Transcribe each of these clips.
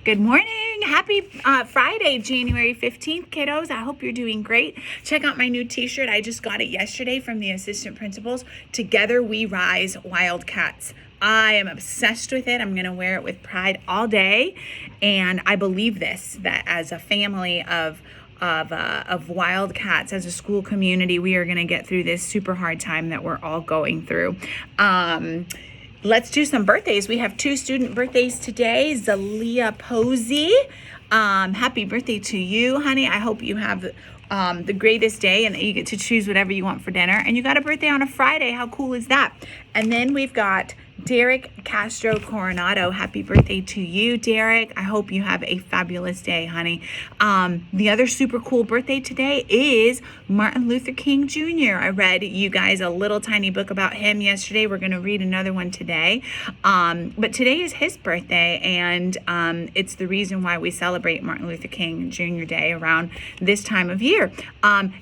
Good morning. Happy Friday, January 15th, kiddos. I hope you're doing great. Check out my new t-shirt. I just got it yesterday from the assistant principals. Together we rise, Wildcats. I am obsessed with it. I'm going to wear it with pride all day. And I believe that as a family of Wildcats, as a school community, we are going to get through this super hard time that we're all going through. Let's do some birthdays. We have 2 student birthdays today. Zalia Posey. Happy birthday to you, honey. I hope you have the greatest day and that you get to choose whatever you want for dinner. And you got a birthday on a Friday. How cool is that? And then we've got Derek Castro Coronado. Happy birthday to you, Derek. I hope you have a fabulous day, honey. The other super cool birthday today is Martin Luther King Jr. I read you guys a little tiny book about him yesterday. We're going to read another one today. But today is his birthday, and it's the reason why we celebrate Martin Luther King Jr. Day around this time of year.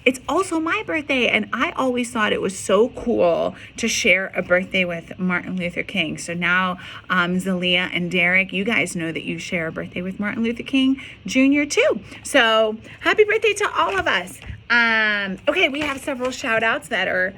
It's also my birthday, and I always thought it was so cool to share a birthday with Martin Luther King. So now Zalia and Derek, you guys know that you share a birthday with Martin Luther King Jr. too. So happy birthday to all of us. Okay, we have several shout outs that are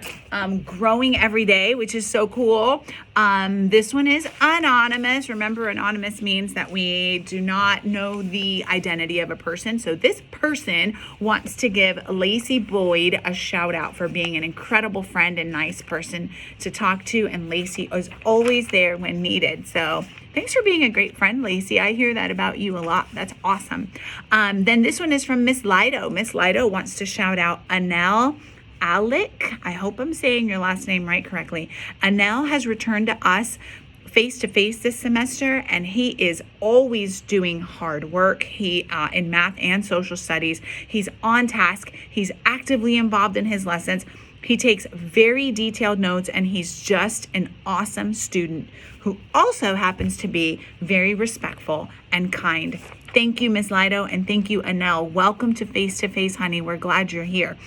growing every day, which is so cool. This one is anonymous. Remember, anonymous means that we do not know the identity of a person. So this person wants to give Lacey Boyd a shout out for being an incredible friend and nice person to talk to. And Lacey is always there when needed. So thanks for being a great friend, Lacey. I hear that about you a lot. That's awesome. Then this one is from Miss Lido. Miss Lido wants to shout out Anel Alec. I hope I'm saying your last name right correctly. Anel has returned to us face-to-face this semester, and he is always doing hard work. He in math and social studies. He's on task. He's actively involved in his lessons. He takes very detailed notes, and he's just an awesome student who also happens to be very respectful and kind. Thank you, Miss Lido, and thank you, Anel. Welcome to Face-to-Face, honey. We're glad you're here.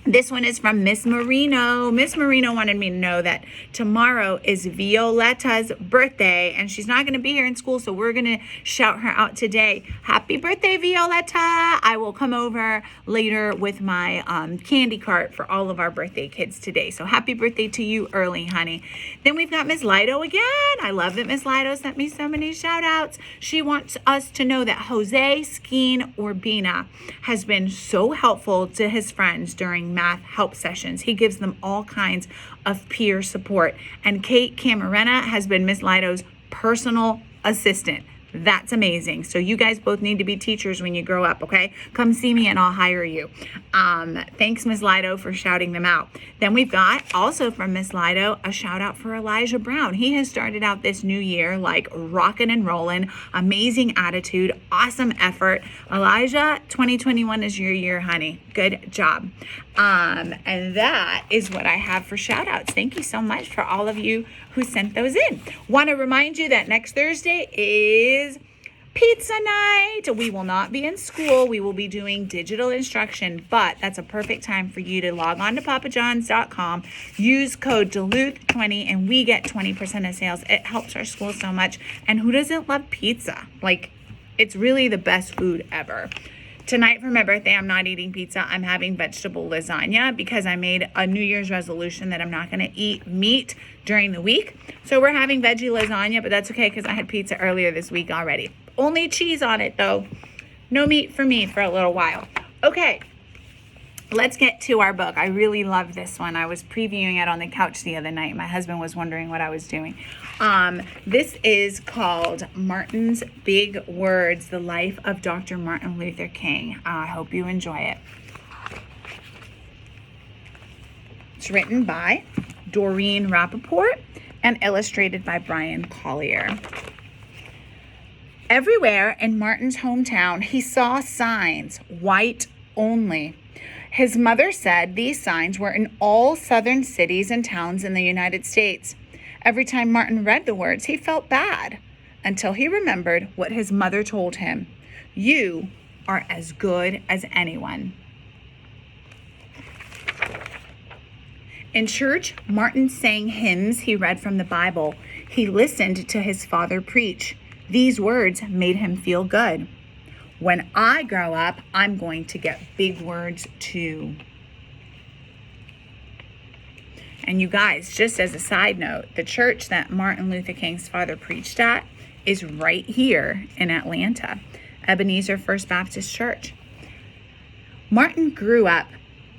This one is from Miss Marino. Miss Marino wanted me to know that tomorrow is Violetta's birthday, and she's not going to be here in school, so we're going to shout her out today. Happy birthday, Violetta. I will come over later with my candy cart for all of our birthday kids today. So happy birthday to you early, honey. Then we've got Miss Lido again. I love that Miss Lido sent me so many shout outs. She wants us to know that Jose Skeen Urbina has been so helpful to his friends during math help sessions. He gives them all kinds of peer support. And Kate Camarena has been Miss Lido's personal assistant. That's amazing. So you guys both need to be teachers when you grow up, okay? Come see me and I'll hire you. Thanks, Ms. Lido, for shouting them out. Then we've got, also from Ms. Lido, a shout out for Elijah Brown. He has started out this new year like rocking and rolling, amazing attitude, awesome effort. Elijah, 2021 is your year, honey. Good job. And that is what I have for shout outs. Thank you so much for all of you who sent those in. Want to remind you that next Thursday is pizza night. We will not be in school. We will be doing digital instruction, but that's a perfect time for you to log on to papajohns.com, use code Duluth20, and we get 20% of sales. It helps our school so much. And who doesn't love pizza? Like, it's really the best food ever. Tonight for my birthday, I'm not eating pizza. I'm having vegetable lasagna because I made a New Year's resolution that I'm not going to eat meat during the week. So we're having veggie lasagna, but that's okay because I had pizza earlier this week already. Only cheese on it, though. No meat for me for a little while. Okay, let's get to our book. I really love this one. I was previewing it on the couch the other night. My husband was wondering what I was doing. This is called Martin's Big Words, The Life of Dr. Martin Luther King. I hope you enjoy it. It's written by Doreen Rappaport and illustrated by Brian Collier. Everywhere in Martin's hometown, he saw signs, white only. His mother said these signs were in all southern cities and towns in the United States. Every time Martin read the words, he felt bad until he remembered what his mother told him. You are as good as anyone. In church, Martin sang hymns he read from the Bible. He listened to his father preach. These words made him feel good. When I grow up, I'm going to get big words too. And you guys, just as a side note, the church that Martin Luther King's father preached at is right here in Atlanta, Ebenezer First Baptist Church. Martin grew up.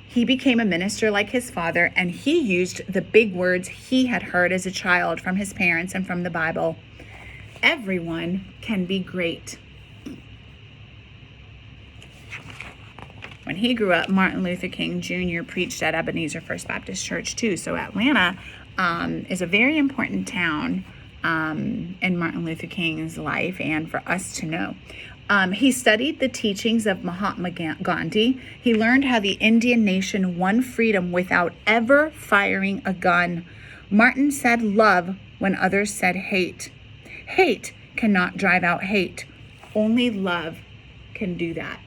He became a minister like his father, and he used the big words he had heard as a child from his parents and from the Bible. Everyone can be great. When he grew up, Martin Luther King Jr. preached at Ebenezer First Baptist Church too. So Atlanta is a very important town in Martin Luther King's life and for us to know. He studied the teachings of Mahatma Gandhi. He learned how the Indian nation won freedom without ever firing a gun. Martin said love when others said hate. Hate cannot drive out hate. Only love can do that.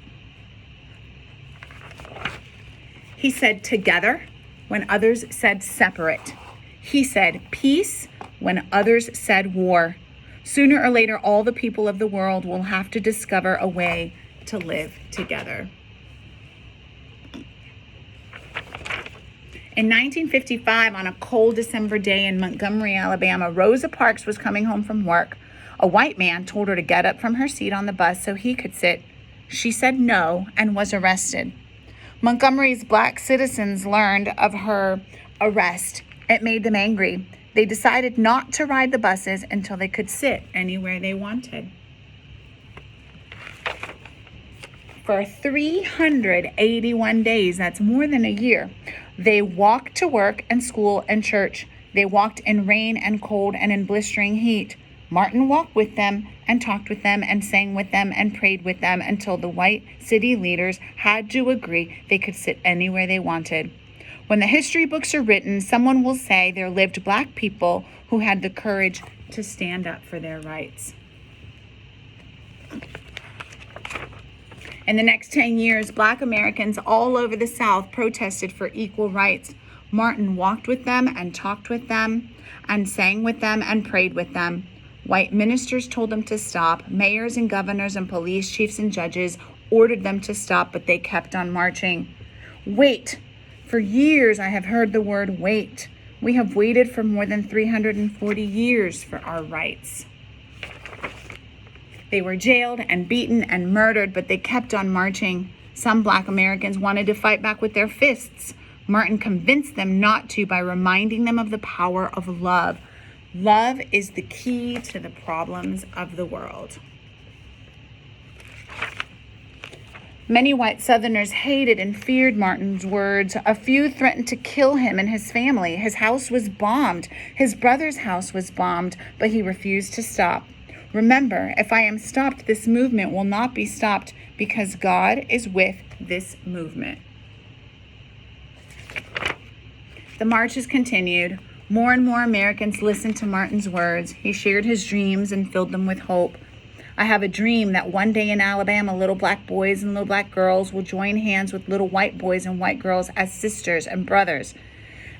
He said together when others said separate. He said peace when others said war. Sooner or later, all the people of the world will have to discover a way to live together. In 1955, on a cold December day in Montgomery, Alabama, Rosa Parks was coming home from work. A white man told her to get up from her seat on the bus so he could sit. She said no and was arrested. Montgomery's black citizens learned of her arrest. It made them angry. They decided not to ride the buses until they could sit anywhere they wanted. For 381 days, that's more than a year, they walked to work and school and church. They walked in rain and cold and in blistering heat. Martin walked with them and talked with them and sang with them and prayed with them until the white city leaders had to agree they could sit anywhere they wanted. When the history books are written, someone will say there lived black people who had the courage to stand up for their rights. In the next 10 years, black Americans all over the South protested for equal rights. Martin walked with them and talked with them and sang with them and prayed with them. White ministers told them to stop. Mayors and governors and police chiefs and judges ordered them to stop, but they kept on marching. Wait. For years, I have heard the word wait. We have waited for more than 340 years for our rights. They were jailed and beaten and murdered, but they kept on marching. Some black Americans wanted to fight back with their fists. Martin convinced them not to by reminding them of the power of love. Love is the key to the problems of the world. Many white Southerners hated and feared Martin's words. A few threatened to kill him and his family. His house was bombed. His brother's house was bombed, but he refused to stop. Remember, if I am stopped, this movement will not be stopped because God is with this movement. The marches continued. More and more Americans listened to Martin's words. He shared his dreams and filled them with hope. I have a dream that one day in Alabama, little black boys and little black girls will join hands with little white boys and white girls as sisters and brothers.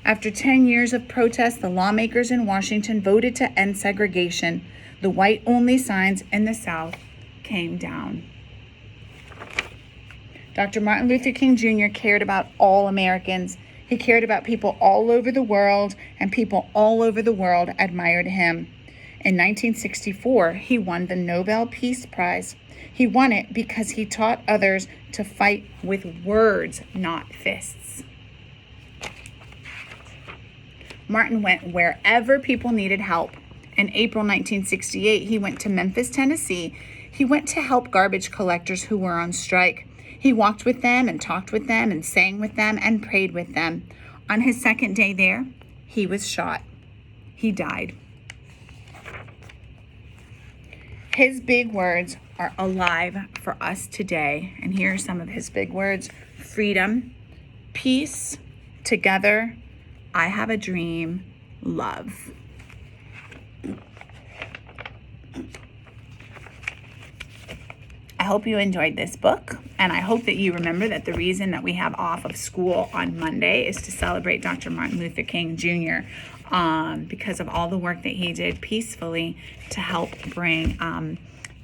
After 10 years of protest, the lawmakers in Washington voted to end segregation. The white-only signs in the South came down. Dr. Martin Luther King Jr. cared about all Americans. He cared about people all over the world, and people all over the world admired him. In 1964, he won the Nobel Peace Prize. He won it because he taught others to fight with words, not fists. Martin went wherever people needed help. In April 1968, he went to Memphis, Tennessee. He went to help garbage collectors who were on strike. He walked with them and talked with them and sang with them and prayed with them. On his second day there, he was shot. He died. His big words are alive for us today. And here are some of his big words: freedom, peace, together, I have a dream, love. I hope you enjoyed this book, and I hope that you remember that the reason that we have off of school on Monday is to celebrate Dr. Martin Luther King Jr. because of all the work that he did peacefully to help bring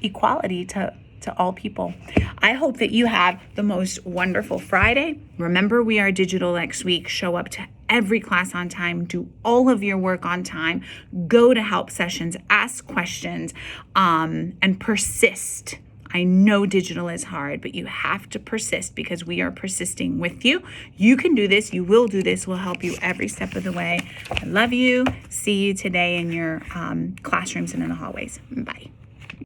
equality to all people. I hope that you have the most wonderful Friday. Remember, we are digital next week. Show up to every class on time, do all of your work on time, go to help sessions, ask questions, and persist. I know digital is hard, but you have to persist because we are persisting with you. You can do this. You will do this. We'll help you every step of the way. I love you. See you today in your classrooms and in the hallways. Bye.